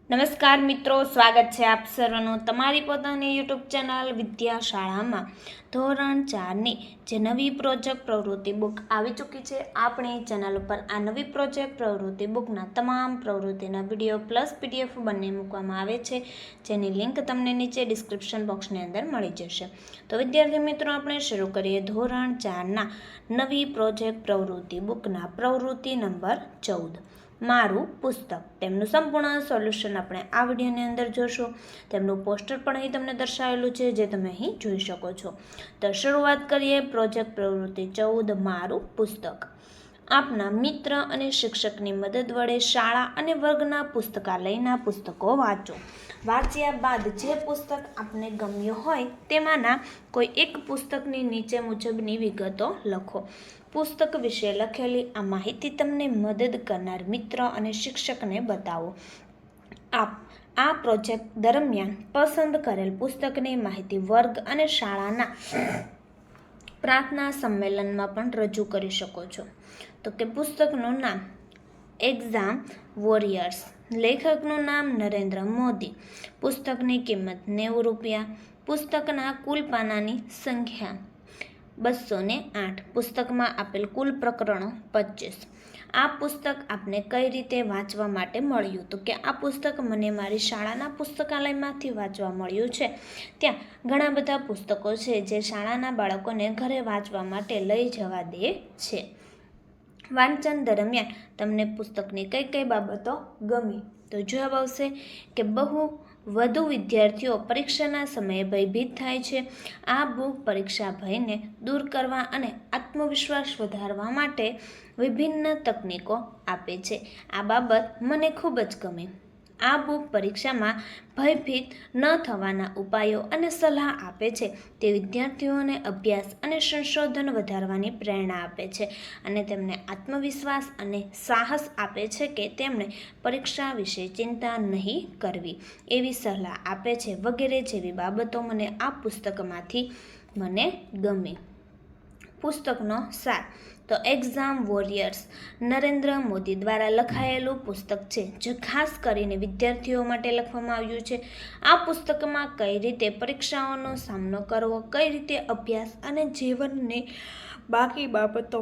નમસ્કાર મિત્રો, સ્વાગત છે આપ સર્વનું તમારી પોતાની યુટ્યુબ ચેનલ વિદ્યાશાળામાં. ધોરણ 4ની જે નવી પ્રોજેક્ટ પ્રવૃત્તિ બુક આવી ચૂકી છે. આપણી ચેનલ ઉપર આ નવી પ્રોજેક્ટ પ્રવૃત્તિ બુકના તમામ પ્રવૃત્તિના વિડીયો પ્લસ PDF બંને મૂકવામાં આવે છે, જેની લિંક તમને નીચે ડિસ્ક્રિપ્શન બોક્સની અંદર મળી જશે. તો વિદ્યાર્થી મિત્રો, આપણે શરૂ કરીએ ધોરણ 4ના નવી પ્રોજેક્ટ પ્રવૃત્તિ બુકના પ્રવૃત્તિ નંબર 14, મારું પુસ્તક. તેમનું સંપૂર્ણ સોલ્યુશન આપણે આ વિડીયોની અંદર જોશું. તેમનું પોસ્ટર પણ અહીં તમને દર્શાવેલું છે, જે તમે અહીં જોઈ શકો છો. તો શરૂઆત કરીએ પ્રોજેક્ટ પ્રવૃત્તિ 14, મારું પુસ્તક. આપના મિત્ર અને શિક્ષકની મદદ વડે શાળા અને વર્ગના પુસ્તકાલયના પુસ્તકો વાંચો. વાંચ્યા બાદ જે પુસ્તક આપને ગમ્યું હોય તેમાંના કોઈ એક પુસ્તકની નીચે મુજબની વિગતો લખો. પુસ્તક વિશે લખેલી આ માહિતી તમને મદદ કરનાર મિત્ર અને શિક્ષકને બતાવો. આપ આ પ્રોજેક્ટ દરમિયાન પસંદ કરેલ પુસ્તકની માહિતી વર્ગ અને શાળાના પ્રાર્થના સંમેલનમાં પણ રજૂ કરી શકો છો. તો કે પુસ્તકનું નામ એક્ઝામ વોરિયર્સ, લેખકનું નામ નરેન્દ્ર મોદી, પુસ્તકની કિંમત ₹90, પુસ્તકના કુલ પાનાની સંખ્યા 208, પુસ્તકમાં આપેલ કુલ પ્રકરણો 25. આ પુસ્તક આપને કઈ રીતે વાંચવા માટે મળ્યું? તો કે આ પુસ્તક મને મારી શાળાના પુસ્તકાલયમાંથી વાંચવા મળ્યું છે. ત્યાં ઘણા બધા પુસ્તકો છે જે શાળાના બાળકોને ઘરે વાંચવા માટે લઈ જવા દે છે. વાંચન દરમિયાન તમને પુસ્તકની કઈ કઈ બાબતો ગમી? તો જવાબ આવશે કે વધુ વિદ્યાર્થીઓ પરીક્ષાના સમયે ભયભીત થાય છે. આ બુક પરીક્ષા ભયને દૂર કરવા અને આત્મવિશ્વાસ વધારવા માટે વિભિન્ન તકનીકો આપે છે. આ બાબત મને ખૂબ જ ગમી. આ બુક પરીક્ષામાં ભયભીત ન થવાના ઉપાયો અને સલાહ આપે છે. તે વિદ્યાર્થીઓને અભ્યાસ અને સંશોધન વધારવાની પ્રેરણા આપે છે અને તેમને આત્મવિશ્વાસ અને સાહસ આપે છે કે તેમણે પરીક્ષા વિશે ચિંતા નહીં કરવી એવી સલાહ આપે છે. વગેરે જેવી બાબતો મને આ પુસ્તકમાંથી મને ગમી. પુસ્તકનો સાર. તો એક્ઝામ વોરિયર્સ નરેન્દ્ર મોદી દ્વારા લખાયેલું પુસ્તક છે, જે ખાસ કરીને વિદ્યાર્થીઓ માટે લખવામાં આવ્યું છે. આ પુસ્તકમાં કઈ રીતે પરીક્ષાઓનો સામનો કરવો, કઈ રીતે અભ્યાસ અને જીવનની બાકી બાબતો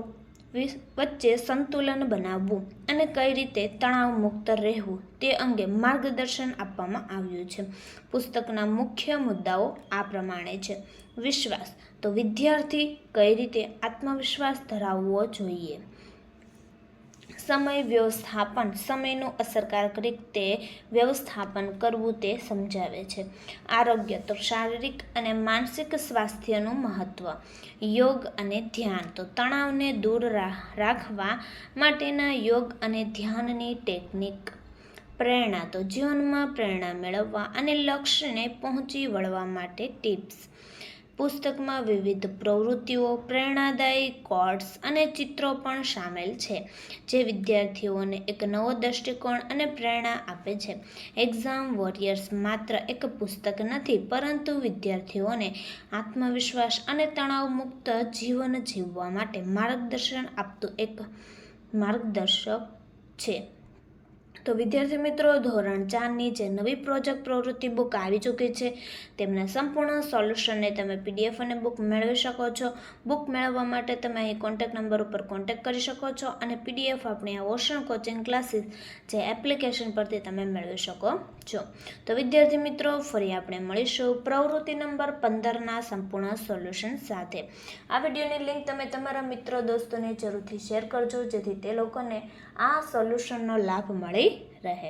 વચ્ચે સંતુલન બનાવવું અને કઈ રીતે તણાવ મુક્ત રહેવું તે અંગે માર્ગદર્શન આપવામાં આવ્યું છે. પુસ્તકના મુખ્ય મુદ્દાઓ આ પ્રમાણે છે. વિશ્વાસ. તો વિદ્યાર્થી કઈ રીતે આત્મવિશ્વાસ ધરાવવો જોઈએ. સમય વ્યવસ્થાપન, સમયનું અસરકારક રીતે વ્યવસ્થાપન કરવું તે સમજાવે છે. આરોગ્ય. તો શારીરિક અને માનસિક સ્વાસ્થ્યનું મહત્વ. યોગ અને ધ્યાન. તો તણાવને દૂર રાખવા માટેના યોગ અને ધ્યાનની ટેકનિક. પ્રેરણા. તો જીવનમાં પ્રેરણા મેળવવા અને લક્ષ્યને પહોંચી વળવા માટે ટિપ્સ. પુસ્તકમાં વિવિધ પ્રવૃત્તિઓ, પ્રેરણાદાયી કોટ્સ અને ચિત્રો પણ સામેલ છે, જે વિદ્યાર્થીઓને એક નવો દૃષ્ટિકોણ અને પ્રેરણા આપે છે. એક્ઝામ વોરિયર્સ માત્ર એક પુસ્તક નથી, પરંતુ વિદ્યાર્થીઓને આત્મવિશ્વાસ અને તણાવમુક્ત જીવન જીવવા માટે માર્ગદર્શન આપતું એક માર્ગદર્શક છે. તો વિદ્યાર્થી મિત્રો, ધોરણ 4ની જે નવી પ્રોજેક્ટ પ્રવૃત્તિ બુક આવી ચૂકી છે, તેમના સંપૂર્ણ સોલ્યુશનને તમે PDF અને બુક મેળવી શકો છો. બુક મેળવવા માટે તમે અહીં કોન્ટેક્ટ નંબર ઉપર કોન્ટેક્ટ કરી શકો છો અને PDF આપણી આ ઓશન કોચિંગ ક્લાસીસ જે એપ્લિકેશન પરથી તમે મેળવી શકો છો. તો વિદ્યાર્થી મિત્રો, ફરી આપણે મળીશું પ્રવૃત્તિ નંબર 15ના સંપૂર્ણ સોલ્યુશન સાથે. આ વિડીયોની લિંક તમે તમારા મિત્રો દોસ્તોને જરૂરથી શેર કરજો, જેથી તે લોકોને આ સોલ્યુશનનો લાભ મળી રહે.